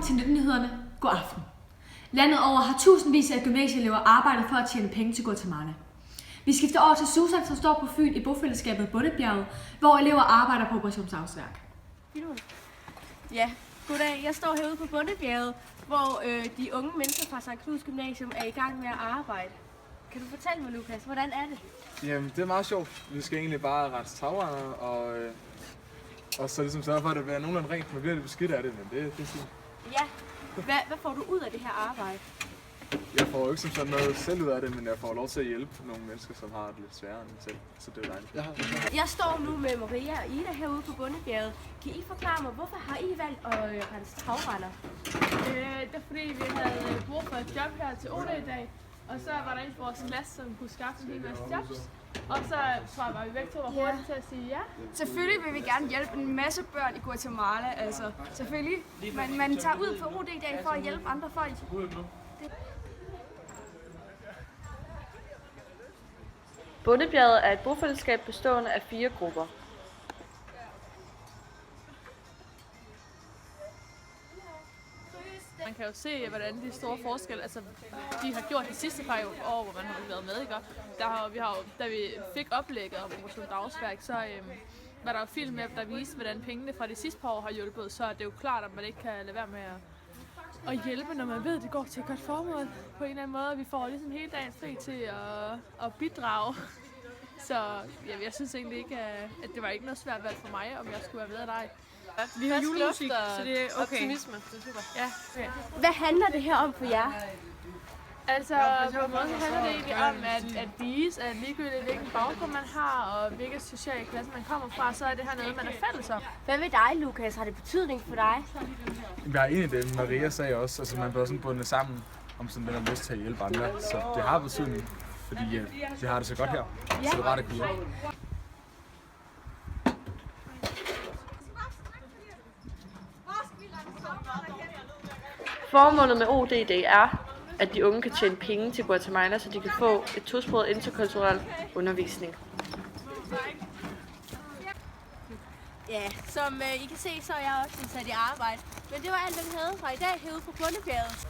til nyhederne. God aften. Landet over har tusindvis af gymnasieelever arbejdet for at tjene penge til Guatemala. Vi skifter over til Susan, som står på Fyn i bofællesskabet Bondebjerget, hvor elever arbejder på operationsavsværk. Ja, goddag. Jeg står herude på Bondebjerget, hvor de unge mennesker fra St. Knuds Gymnasium er i gang med at arbejde. Kan du fortælle mig, Lukas, hvordan er det? Jamen, det er meget sjovt. Vi skal egentlig bare rense tagrender og så ligesom sørge for, at det bliver nogenlunde rent. Man bliver lidt beskidt af det, men det er fint. Ja. Hvad får du ud af det her arbejde? Jeg får jo ikke som sådan noget selv ud af det, men jeg får lov til at hjælpe nogle mennesker, som har det lidt sværere end mig selv. Så det er dejligt. Jeg står nu med Maria og Ida herude på Bondebjerget. Kan I forklare mig, hvorfor har I valgt at rense tagrender? Det er fordi, vi havde brug for et job her til OD i dag. Og så var der en fra vores klasse, som kunne skaffe en hel masse jobs. Og så tror jeg, at vi begge to var hurtigt til at sige ja. Selvfølgelig vil vi gerne hjælpe en masse børn i Guatemala. Altså, selvfølgelig. Man tager ud på OD i dag for at hjælpe andre folk. Bondebjerget er et bofællesskab bestående af 4 grupper. Man kan jo se, hvordan de store forskelle, altså de har gjort de sidste par år, hvor man har været med, ikke? Da vi fik oplægget om Operation Dagsværk, så var der jo film med, der viste, hvordan pengene fra de sidste par år har hjulpet, så det er jo klart, at man ikke kan lade være med at hjælpe, når man ved, at det går til et godt formål på en eller anden måde. Vi får ligesom hele dagen fri til at bidrage. Så jeg synes egentlig ikke, at det var ikke noget svært valg for mig, om jeg skulle være med af dig. Vi har julemusik, så det er okay. Optimisme, det er super. Ja. Okay. Hvad handler det her om for jer? Altså, på en måde så handler det egentlig om at vise, at ligegyldigt hvilken baggrund man har, og hvilken social klasse man kommer fra, så er det her noget, man er fælles om. Hvad med dig, Lukas? Har det betydning for dig? Jeg er enig i det, Maria sagde også. Altså, man bør sådan bunde sammen om sådan den her lyst til at hjælpe andre. Så det har betydning, fordi de har det så godt her. Så det er rart at kunne hjælpe. Formålet med ODD er, at de unge kan tjene penge til Guatemala, så de kan få et tosproget interkulturel undervisning. Ja, som I kan se, så er jeg også sat i arbejde. Men det var alt, hvad vi havde fra i dag herude på Bondebjerget.